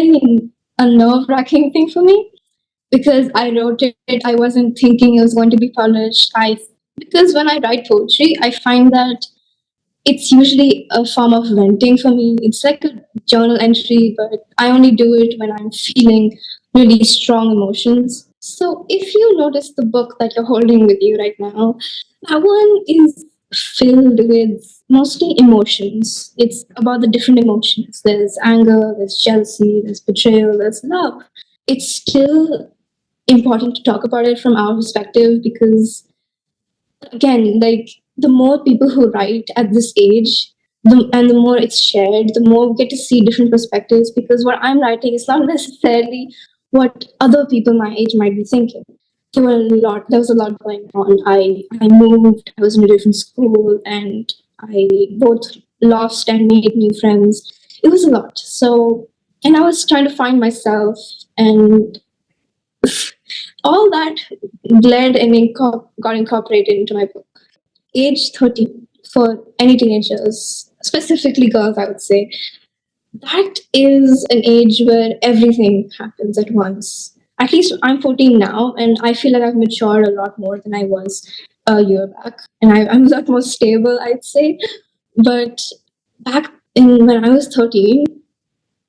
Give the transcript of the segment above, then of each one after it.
really a nerve-wracking thing for me because I wrote it. I wasn't thinking it was going to be published. I Because when I write poetry, I find that it's usually a form of venting for me. It's like a journal entry, but I only do it when I'm feeling really strong emotions. So if you notice the book that you're holding with you right now, that one is filled with mostly emotions. It's about the different emotions. There's anger, there's jealousy, there's betrayal, there's love. It's still important to talk about it from our perspective because again, like the more people who write at this age, and the more it's shared, the more we get to see different perspectives. Because what I'm writing is not necessarily what other people my age might be thinking. There was a lot going on. I moved. I was in a different school, and I both lost and made new friends. It was a lot. So, and I was trying to find myself, and all that bled and got incorporated into my book. Age 13 for any teenagers, specifically girls, I would say, that is an age where everything happens at once. At least I'm 14 now, and I feel like I've matured a lot more than I was a year back. And I'm a lot more stable, I'd say. But back in when I was 13,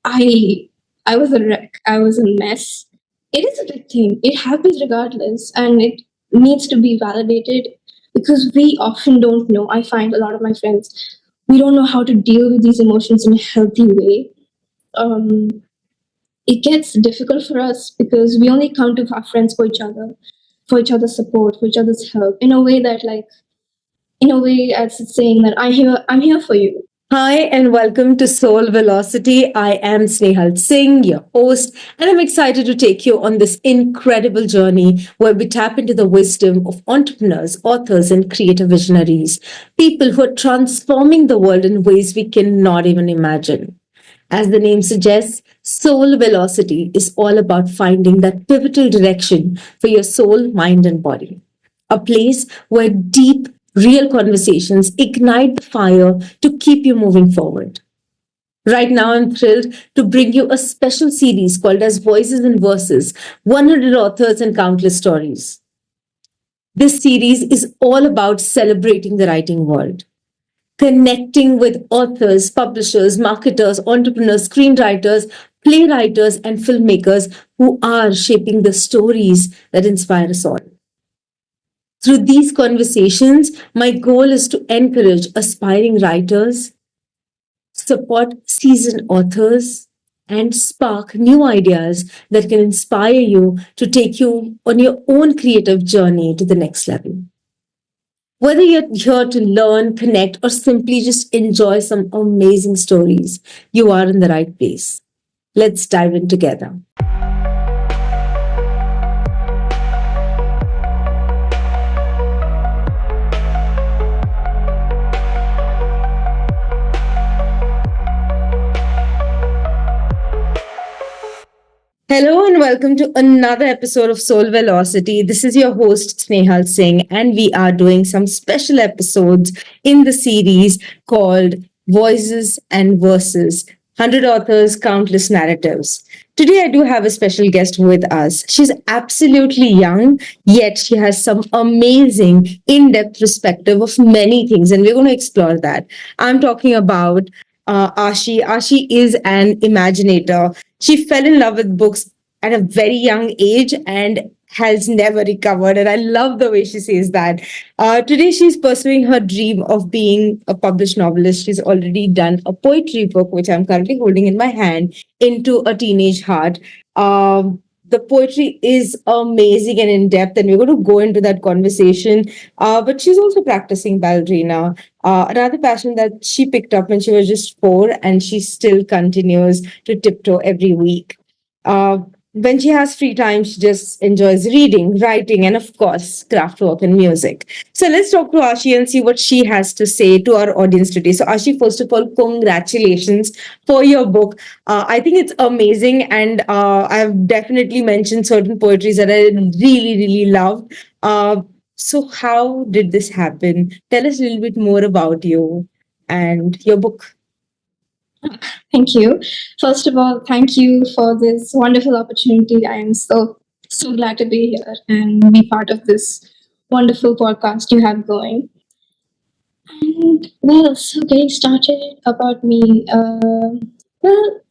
I I was a wreck. I was a mess. It is a big thing. It happens regardless, and it needs to be validated because we often don't know. I find a lot of my friends we don't know how to deal with these emotions in a healthy way. Um, it gets difficult for us because we only come to our friends for each other's support, for each other's help, in a way that in a way as it's saying that I'm here for you. Hi and welcome to Soul Velocity. I am Snehal Singh, your host, and I'm excited to take you on this incredible journey where we tap into the wisdom of entrepreneurs, authors, and creative visionaries, people who are transforming the world in ways we cannot even imagine. As the name suggests, soul velocity is all about finding that pivotal direction for your soul, mind, and body. A place where deep, real conversations ignite the fire to keep you moving forward. Right now, I'm thrilled to bring you a special series called as Voices and Verses 100 Authors and Countless Stories. This series is all about celebrating the writing world, connecting with authors, publishers, marketers, entrepreneurs, screenwriters, playwrights, and filmmakers who are shaping the stories that inspire us all. Through these conversations, my goal is to encourage aspiring writers, support seasoned authors, and spark new ideas that can inspire you to take you on your own creative journey to the next level. Whether you're here to learn, connect, or simply just enjoy some amazing stories, you are in the right place. Let's dive in together. Hello and welcome to another episode of Soul Velocity. This is your host Snehal Singh, and we are doing some special episodes in the series called Voices and Verses 100 Authors, Countless Narratives. Today, I do have a special guest with us. She's absolutely young, yet she has some amazing in depth perspective of many things, and we're going to explore that. I'm talking about Ashi. Ashi is an imaginator. She fell in love with books at a very young age and has never recovered. And I love the way she says that. Today, she's pursuing her dream of being a published novelist. She's already done a poetry book, which I'm currently holding in my hand, Into a Teenage Heart. The poetry is amazing and in depth, and we're going to go into that conversation. But she's also practicing ballerina, another passion that she picked up when she was just 4, and she still continues to tiptoe every week. Uh, when she has free time, she just enjoys reading, writing, and of course, craft work and music. So let's talk to Ashi and see what she has to say to our audience today. So, Ashi, first of all, congratulations for your book. I think it's amazing, and I've definitely mentioned certain poetries that I really, really love. So, how did this happen? Tell us a little bit more about you and your book. Thank you. First of all, thank you for this wonderful opportunity. I am so glad to be here and be part of this wonderful podcast you have going. And well, so getting started about me. Well,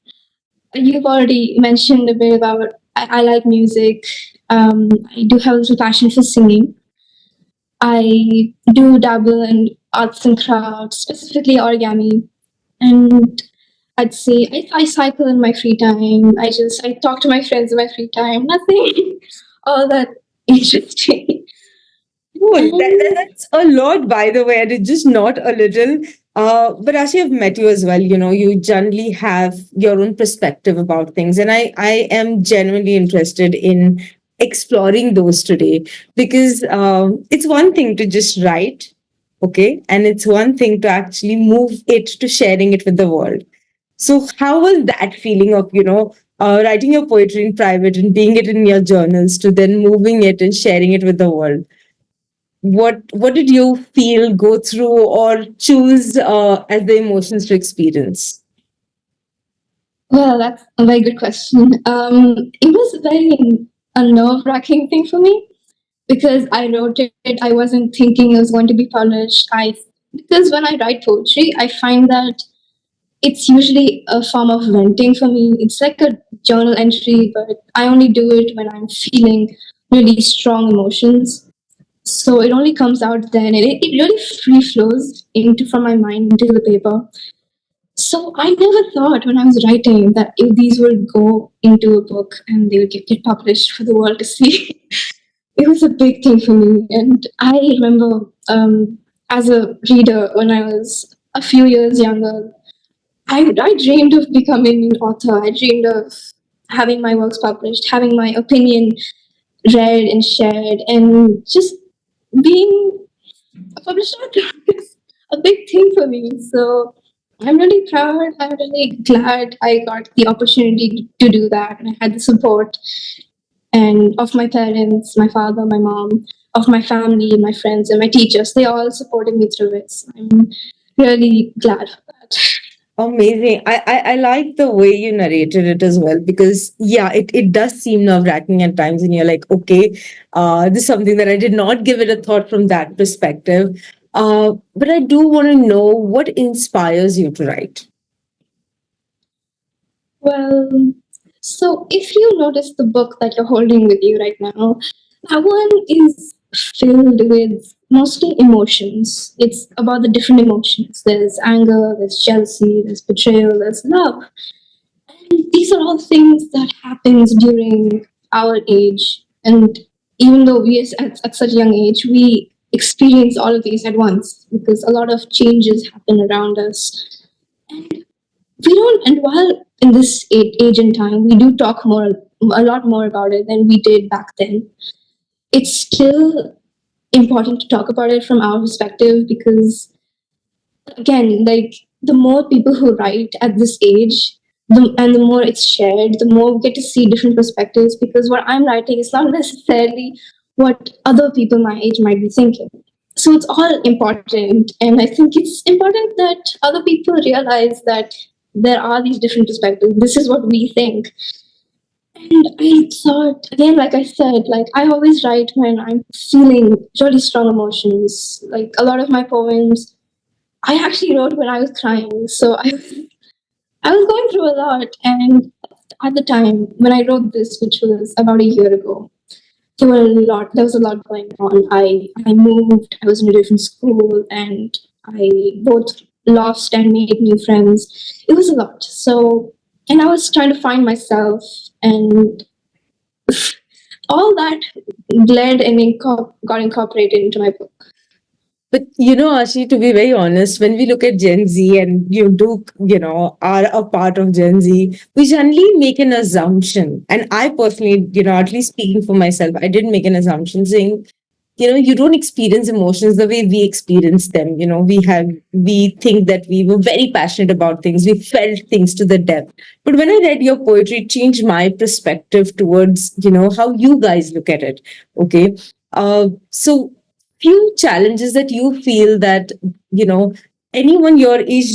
you've already mentioned a bit about I like music. I do have a little passion for singing. I do dabble in arts and crafts, specifically origami. And I'd say I cycle in my free time. I talk to my friends in my free time. Nothing all that interesting. Cool. And That's a lot, by the way, and it's just not a little. But Ashi, I've met you as well. You know, you generally have your own perspective about things, and I am genuinely interested in exploring those today because it's one thing to just write, okay, and it's one thing to actually move it to sharing it with the world. So, how was that feeling of writing your poetry in private and being it in your journals to then moving it and sharing it with the world? What did you feel, go through, or choose as the emotions to experience? well, that's a very good question. It was a very a nerve-wracking thing for me because I wrote it. I wasn't thinking it was going to be published. I Because when I write poetry, I find that it's usually a form of venting for me. It's like a journal entry, but I only do it when I'm feeling really strong emotions. So it only comes out then, and it really free flows into from my mind into the paper. So I never thought when I was writing that if these would go into a book and they would get published for the world to see. It was a big thing for me, and I remember as a reader when I was a few years younger, I dreamed of becoming an author. I dreamed of having my works published, having my opinion read and shared, and just being a published author is a big thing for me. So I'm really proud. I'm really glad I got the opportunity to do that, and I had the support and of my parents, my father, my mom, of my family, my friends, and my teachers. They all supported me through it. So I'm really glad for that. Amazing. I like the way you narrated it as well because, yeah, it does seem nerve wracking at times. And you're like, okay, this is something that I did not give it a thought from that perspective. But I do want to know what inspires you to write. Well, so if you notice the book that you're holding with you right now, that one is filled with mostly emotions. It's about the different emotions. There's anger, there's jealousy, there's betrayal, there's love. And these are all things that happens during our age. And even though we are at such a young age, we experience all of these at once because a lot of changes happen around us. And we don't, and while in this age and time, we do talk a lot more about it than we did back then. It's still important to talk about it from our perspective because again, like the more people who write at this age, and the more it's shared, the more we get to see different perspectives because what I'm writing is not necessarily what other people my age might be thinking. So it's all important, and I think it's important that other people realize that there are these different perspectives. This is what we think. And I thought, again, like I said, like I always write when I'm feeling really strong emotions. Like a lot of my poems I actually wrote when I was crying. So I was going through a lot. And at the time when I wrote this, which was about a year ago, there was a lot going on. I moved, I was in a different school, and I both lost and made new friends. It was a lot. So, and I was trying to find myself, and all that bled and got incorporated into my book. But Ashi, to be very honest, when we look at Gen Z and are a part of Gen Z, we generally make an assumption. And I personally, at least speaking for myself, I did make an assumption saying, you don't experience emotions the way we experience them. We think that we were very passionate about things, we felt things to the depth. But when I read your poetry, it changed my perspective towards, how you guys look at it. Okay. So few challenges that you feel that, you know, anyone your age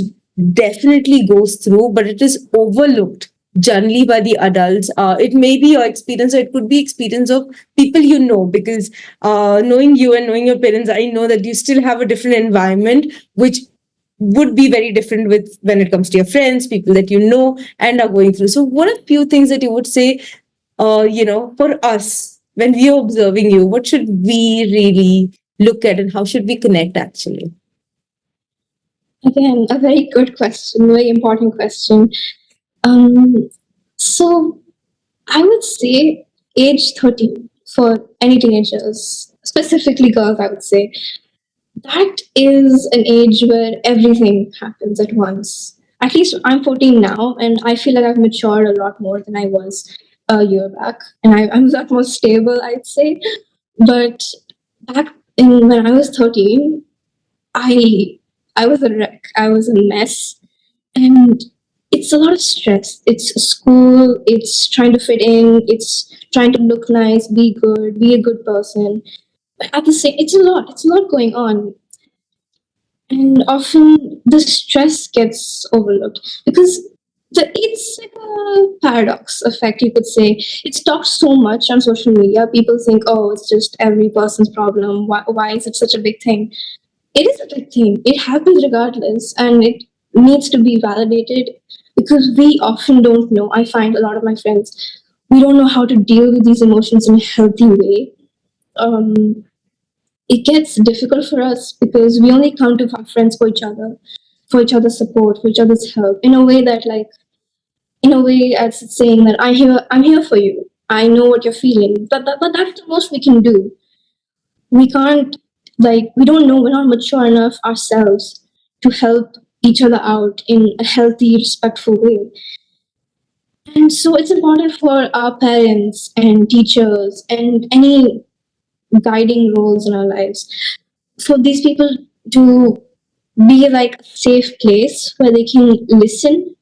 definitely goes through, but it is overlooked generally by the adults. It may be your experience, or it could be experience of people you know, because knowing you and knowing your parents, I know that you still have a different environment, which would be very different with when it comes to your friends, people that you know and are going through. So, what are few things that you would say, for us when we are observing you? What should we really look at, and how should we connect actually? Again, a very good question, very important question. Um, so I would say age 13 for any teenagers, specifically girls, I would say. That is an age where everything happens at once. At least I'm 14 now, and I feel like I've matured a lot more than I was a year back. And I'm a lot more stable, I'd say. But back when I was 13, I I was a wreck. I was a mess. And it's a lot of stress. It's school, it's trying to fit in, it's trying to look nice, be good, be a good person. But at the same, it's a lot going on. And often the stress gets overlooked because it's like a paradox effect, you could say. It's talked so much on social media. People think, oh, it's just every person's problem. Why is it such a big thing? It is a big thing. It happens regardless, and it needs to be validated because we often don't know. I find a lot of my friends, we don't know how to deal with these emotions in a healthy way. Um, it gets difficult for us because we only come to our friends for each other's support, for each other's help, in a way that, like, in a way as it's saying that I'm here for you. I know what you're feeling, but that's the most we can do. We can't, like, we don't know, we're not mature enough ourselves to help each other out in a healthy, respectful way. And so it's important for our parents and teachers and any guiding roles in our lives for these people to be like a safe place where they can listen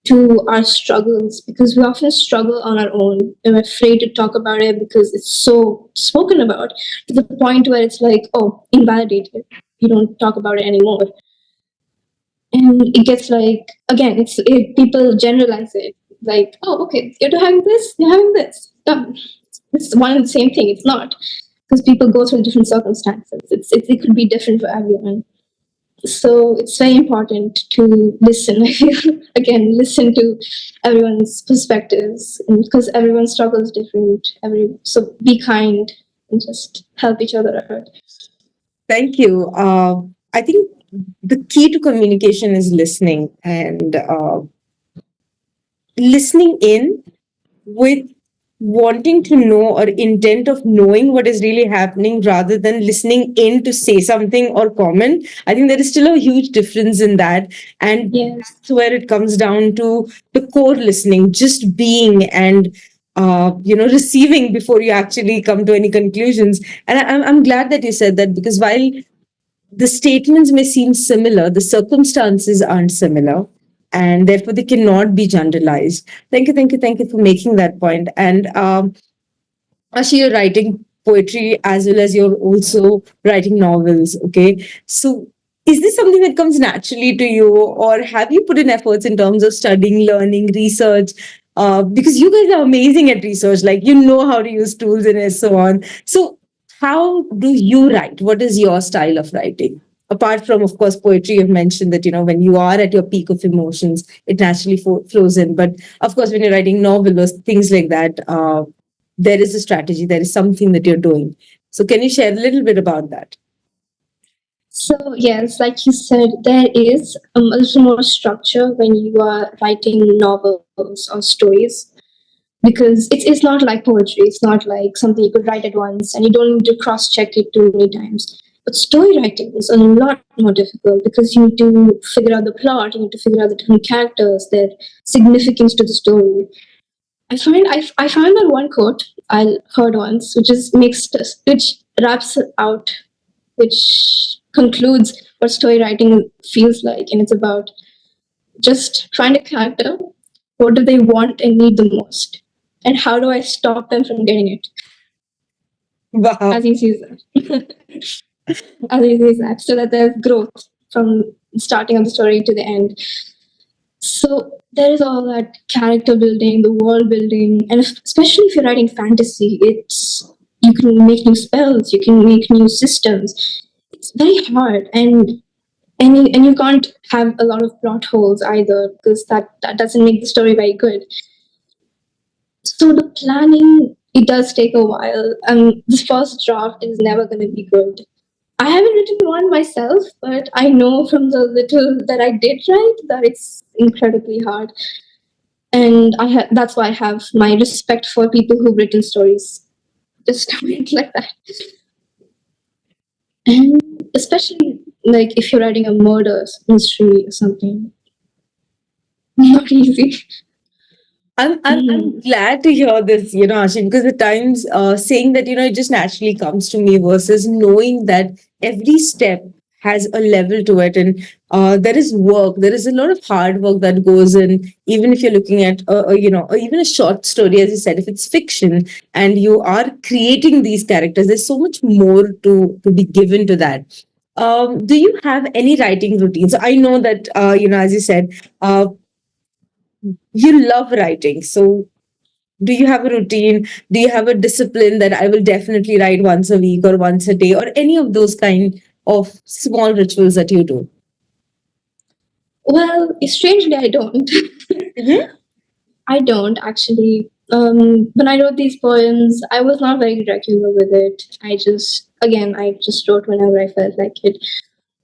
to our struggles, because we often struggle on our own. We're afraid to talk about it because it's so spoken about to the point where it's like, oh, invalidated. You don't talk about it anymore. And it gets like, again, people generalize it like, oh, okay, you're having this, you're having this. Done. It's one and the same thing. It's not, because people go through different circumstances. It could be different for everyone. So it's very important to listen. I feel, again, listen to everyone's perspectives, and because everyone's struggle is different. So be kind and just help each other out. Thank you. I think the key to communication is listening, and listening in with wanting to know or intent of knowing what is really happening rather than listening in to say something or comment. I think there is still a huge difference in that. And Yes. that's where it comes down to the core listening, just being and receiving before you actually come to any conclusions. And I'm glad that you said that, because while the statements may seem similar, the circumstances aren't similar, and therefore they cannot be generalized. Thank you for making that point. And Ashi, you're writing poetry as well as you're also writing novels. Okay, so is this something that comes naturally to you, or have you put in efforts in terms of studying, learning, research? Because you guys are amazing at research, like you know how to use tools and so on. So, how do you write? What is your style of writing? Apart from, of course, poetry, you've mentioned that when you are at your peak of emotions, it naturally flows in. But of course, when you're writing novels, things like that, there is a strategy, there is something that you're doing. So, can you share a little bit about that? So yes, like you said, there is a little more structure when you are writing novels or stories, because it's not like poetry. It's not like something you could write at once and you don't need to cross check it too many times. But story writing is a lot more difficult because you need to figure out the plot, you need to figure out the different characters, their significance to the story. I found that one quote I heard once, which wraps it out, which concludes what story writing feels like, and it's about just find a character. What do they want and need the most? And how do I stop them from getting it? Wow. As easy as that. As easy as that. So that there's growth from starting of the story to the end. So there is all that character building, the world building, and especially if you're writing fantasy, it's you can make new spells, you can make new systems. It's very hard, and you can't have a lot of plot holes either because that doesn't make the story very good. So the planning it does take a while, and the first draft is never going to be good. I haven't written one myself, but I know from the little that I did write that it's incredibly hard, and that's why I have my respect for people who've written stories. Just comment like that, and especially like if you're writing a murder mystery or something, not easy. I'm glad to hear this, Ashi, because at times saying that, it just naturally comes to me versus knowing that every step has a level to it, and there is work, there is a lot of hard work that goes in, even if you're looking at, even a short story, as you said, if it's fiction and you are creating these characters, there's so much more to be given to that. Do you have any writing routines? I know that, as you said, you love writing. So, do you have a routine? Do you have a discipline that I will definitely write once a week or once a day, or any of those kind of small rituals that you do? Well, strangely, I don't. Mhm. I don't actually. When I wrote these poems, I was not very regular with it. I just wrote whenever I felt like it.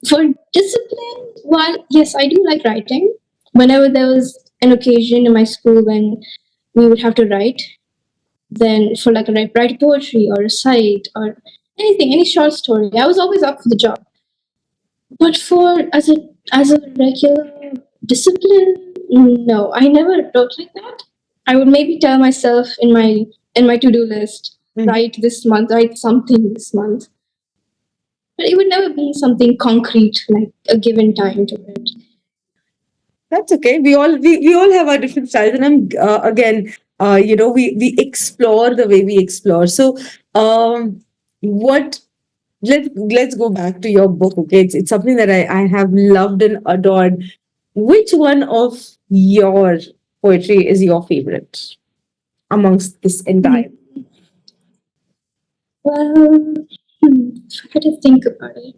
For discipline, while yes, I do like writing. Whenever there was an occasion in my school when we would have to write, then for like a write poetry or recite or anything, any short story, I was always up for the job. But for as a regular discipline, no, I never wrote like that. I would maybe tell myself in my to do list, Mhm. write this month, write something this month. But it would never be something concrete like a given time to it. That's okay. We all have our different styles, and I'm again, we explore the way we explore. So, what let's go back to your book. Okay, it's something that I have loved and adored. Which one of your poetry is your favorite amongst this entire? Well, if I had to think about it,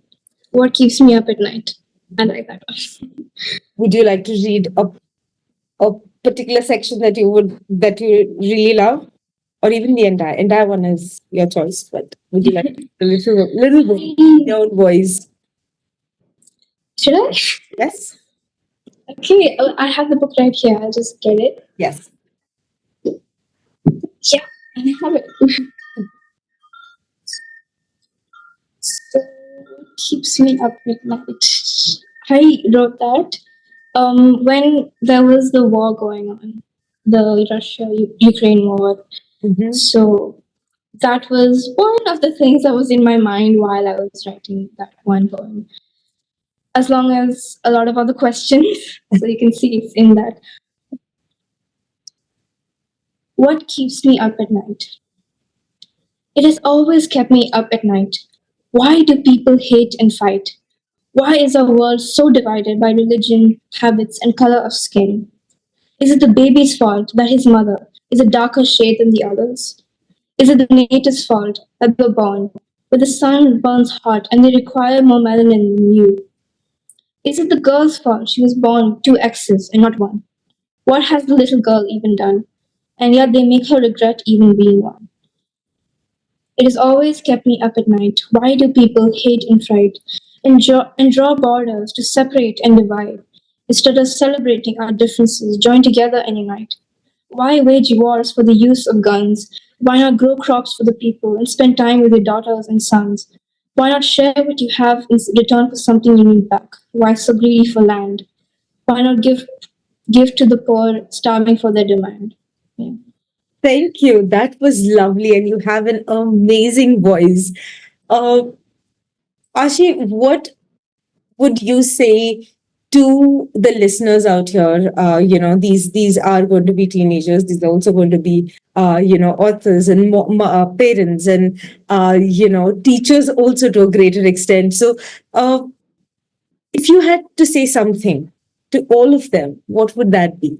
what keeps me up at night? I like that one. Would you like to read a particular section that you really love, or even the entire one is your choice? But would you like a little bit your own voice? Should I? Yes, Okay, I have the book right here. I'll just get it. yes. Yeah, I have it. So, what keeps me up at night? I wrote that when there was the war going on, the Russia-Ukraine war. Hmm. So that was one of the things that was in my mind while I was writing that one poem. As long as a lot of other questions, so you can see it's in that. What keeps me up at night? It has always kept me up at night. Why do people hate and fight? Why is our world so divided by religion, habits, and color of skin? Is it the baby's fault that his mother is a darker shade than the others? Is it the native's fault that they were born, where the sun burns hot and they require more melanin than you? Is it the girl's fault she was born with two X's and not one? What has the little girl even done? And yet they make her regret even being one. It has always kept me up at night. Why do people hate and fight and draw borders to separate and divide? Instead of celebrating our differences, join together and unite. Why wage wars for the use of guns? Why not grow crops for the people and spend time with your daughters and sons? Why not share what you have in return for something you need back? Why so greedy for land? Why not give to the poor, starving for their demand? Yeah. Thank you. That was lovely, and you have an amazing voice. Uh, Ashi, what would you say to the listeners out here? These are going to be teenagers. These are also going to be authors and parents and teachers also to a greater extent. So, uh, If you had to say something to all of them, what would that be?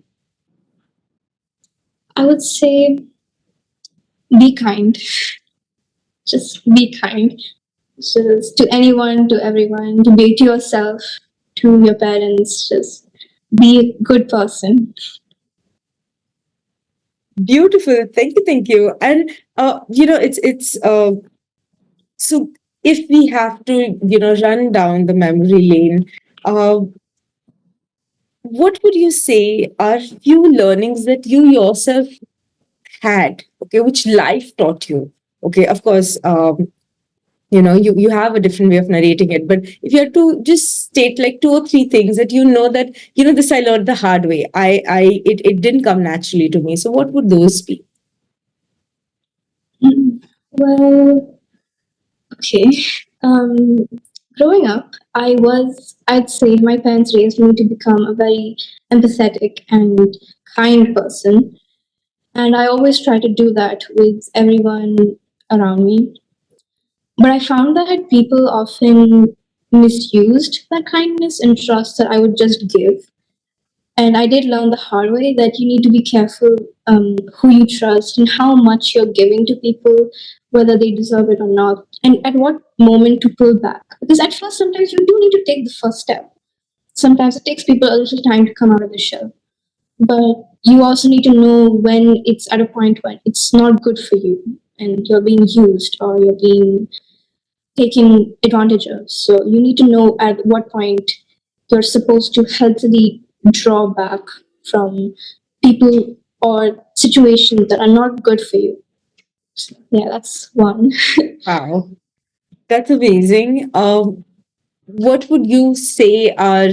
I would say be kind. Just be kind. Just to anyone, to everyone, to be to yourself, to your parents. Just be a good person. Beautiful. Thank you. Thank you. And it's so if we have to, run down the memory lane, uh, what would you say are few learnings that you yourself had, okay, which life taught you? Okay, of course, you have a different way of narrating it, but if you had to just state like two or three things that that this I learned the hard way, it didn't come naturally to me, so what would those be? Well, okay. Um, Growing up, I'd say my parents raised me to become a very empathetic and kind person. And I always try to do that with everyone around me. But I found that people often misused that kindness and trust that I would just give. And I did learn the hard way that you need to be careful who you trust and how much you're giving to people, whether they deserve it or not, and at what moment to pull back. Because at first, sometimes you do need to take the first step. Sometimes it takes people a little time to come out of the shell. But you also need to know when it's at a point when it's not good for you and you're being used or you're being taken advantage of. So you need to know at what point you're supposed to healthily draw back from people or situations that are not good for you. So, yeah, that's one. Wow, that's amazing. What would you say are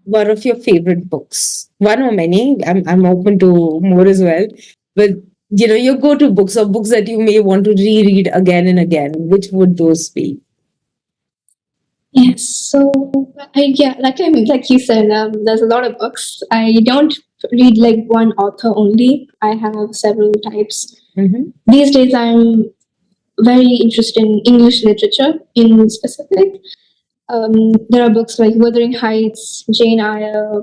one of your favorite books? One or many? I'm open to more as well. But your go-to books or books that you may want to reread again and again. Which would those be? Yes, so yeah, like you said, there's a lot of books. I don't read like one author only. I have several types. Mm-hmm. These days, I'm very interested in English literature in specific. There are books like Wuthering Heights, Jane Eyre,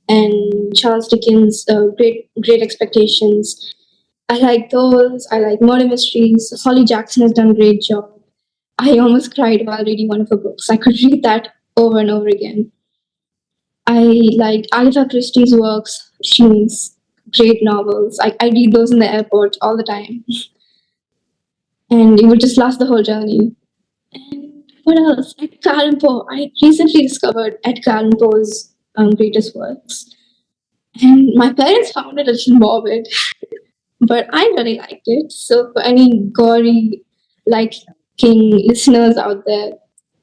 and Charles Dickens' Great Expectations. I like those. I like murder mysteries. Holly Jackson has done a great job. I almost cried while reading one of her books. I could read that over and over again. I like Agatha Christie's works. She makes great novels. I read those in the airport all the time, and it would just last the whole journey. And what else? Edgar Allan Poe. I recently discovered Edgar Allan Poe's greatest works, and my parents found it a little morbid, but I really liked it. So for any gory liking listeners out there,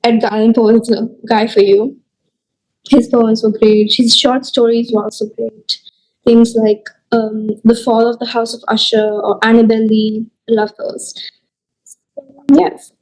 Edgar Allan Poe is a guy for you. His poems were great. His short stories were also great. Things like The Fall of the House of Usher or Annabelle Lee. I love those. Yes.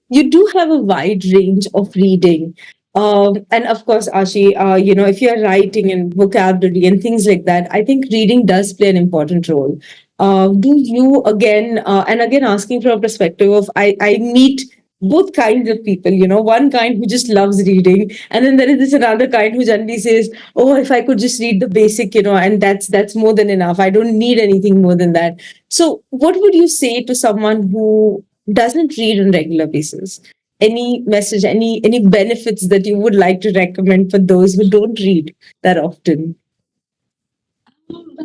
You do have a wide range of reading. And of course, Ashi, if you're writing and vocabulary and things like that, I think reading does play an important role. Do you and again asking from a perspective of I meet both kinds of people, one kind who just loves reading, and then there is this another kind who generally says, oh, if I could just read the basic, and that's more than enough. I don't need anything more than that. So what would you say to someone who doesn't read on regular basis? Any message, any benefits that you would like to recommend for those who don't read that often?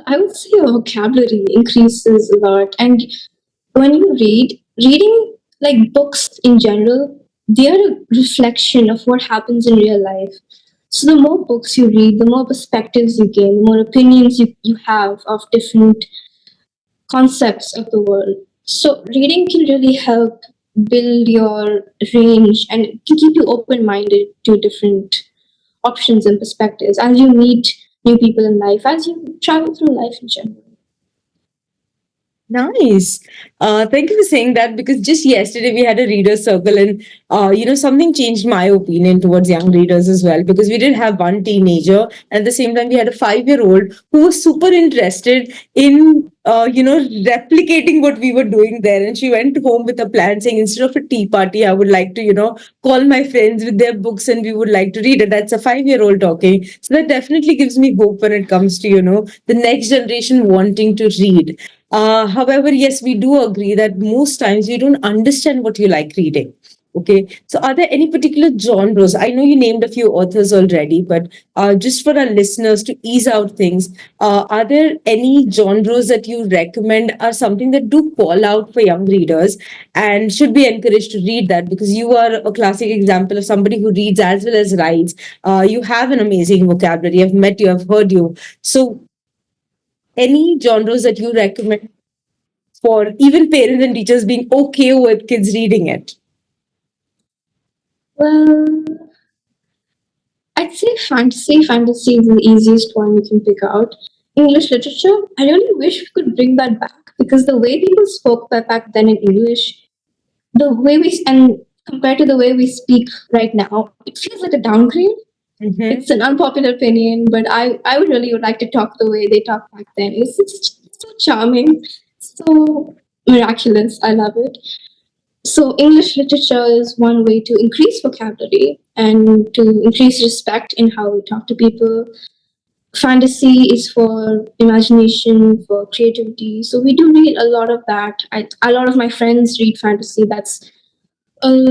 I would say your vocabulary increases a lot. And when you reading like books in general, they are a reflection of what happens in real life. So the more books you read, the more perspectives you gain, the more opinions you have of different concepts of the world. So reading can really help build your range and it can keep you open minded to different options and perspectives as you meet new people in life, as you travel through life in general. Nice. Thank you for saying that because just yesterday we had a reader circle and something changed my opinion towards young readers as well because we did have one teenager and at the same time we had a 5-year-old who was super interested in replicating what we were doing there. And she went home with a plan saying, instead of a tea party, I would like to, call my friends with their books and we would like to read it. That's a 5-year-old talking. So that definitely gives me hope when it comes to, the next generation wanting to read. However, yes, we do agree that most times you don't understand what you like reading. Okay. So are there any particular genres? I know you named a few authors already, but just for our listeners to ease out things, are there any genres that you recommend are something that do call out for young readers and should be encouraged to read that? Because you are a classic example of somebody who reads as well as writes. You have an amazing vocabulary. I've met you, I've heard you. So, any genres that you recommend for even parents and teachers being okay with kids reading it? Well, I'd say fantasy. Fantasy is the easiest one you can pick out. English literature, I really wish we could bring that back because the way people spoke back then in English, the way we, and compared to the way we speak right now, it feels like a downgrade. Mm-hmm. It's an unpopular opinion, but I would really would like to talk the way they talked back then. It's so charming, so miraculous. I love it. So English literature is one way to increase vocabulary and to increase respect in how we talk to people. Fantasy is for imagination, for creativity. So we do read a lot of that. A lot of my friends read fantasy. That's uh,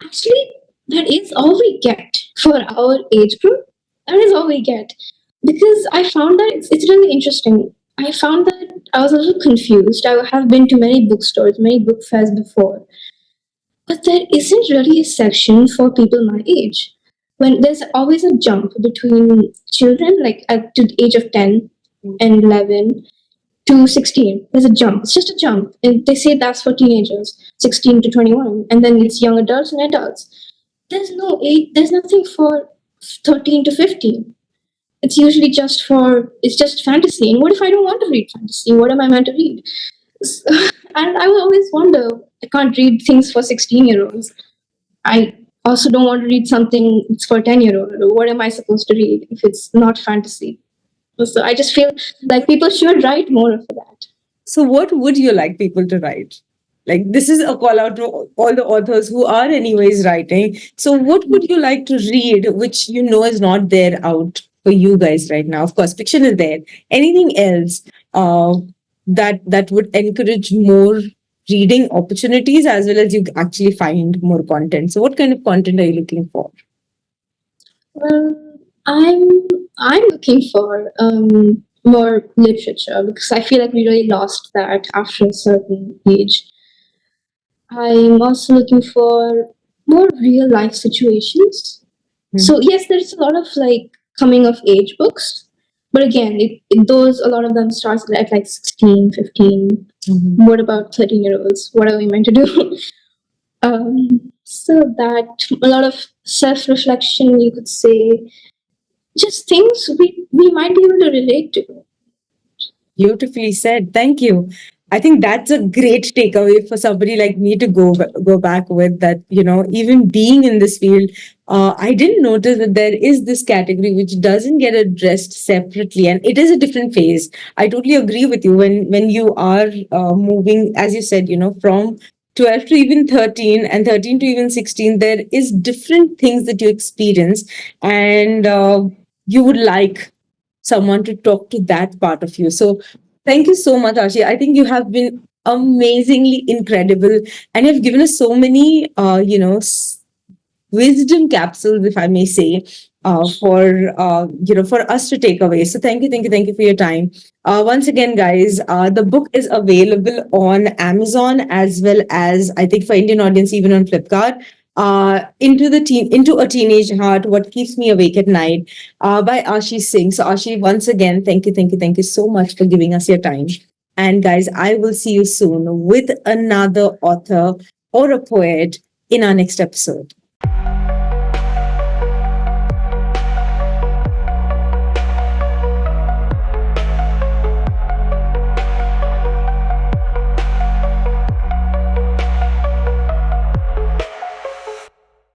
actually that is all we get for our age group. That is all we get because I found that it's really interesting. I found that I was a little confused. I have been to many bookstores, many book fairs before, but there isn't really a section for people my age. When there's always a jump between children, like at the age of 10 and 11 to 16. There's a jump. It's just a jump. And they say that's for teenagers, 16 to 21. And then it's young adults and adults. There's no age, there's nothing for 13 to 15. It's usually it's just fantasy. And what if I don't want to read fantasy? What am I meant to read? And I will always wonder, I can't read things for 16-year-olds. I also don't want to read something it's for 10-year-old. What am I supposed to read if it's not fantasy? So I just feel like people should write more of that. So, what would you like people to write? Like, this is a call out to all the authors who are, anyways, writing. So, what would you like to read, which you know is not there out for you guys right now? Of course, fiction is there. Anything else that would encourage more reading opportunities as well as you actually find more content? So, what kind of content are you looking for? Well, I'm looking for more literature because I feel like we really lost that after a certain age. I'm also looking for more real life situations. So yes, there's a lot of like coming of age books, but again, those a lot of them starts at like 16, 15. Mhm. What about 13-year-olds? What are we meant to do? So that a lot of self-reflection, you could say, just things we might be able to relate to. Beautifully said. Thank you. I think that's a great takeaway for somebody like me to go back with that. Even being in this field, I didn't notice that there is this category which doesn't get addressed separately, and it is a different phase. I totally agree with you when you are moving, as you said, from 12 to even 13 and 13 to even 16. There is different things that you experience, and you would like someone to talk to that part of you. So thank you so much, Ashi. I think you have been amazingly incredible and you've given us so many, wisdom capsules, if I may say, for us to take away. So thank you for your time. Once again, guys, the book is available on Amazon as well as I think for Indian audience even on Flipkart. Into a teenage heart, what keeps me awake at night, by Ashi Singh. So Ashi, once again, thank you so much for giving us your time. And guys, I will see you soon with another author or a poet in our next episode.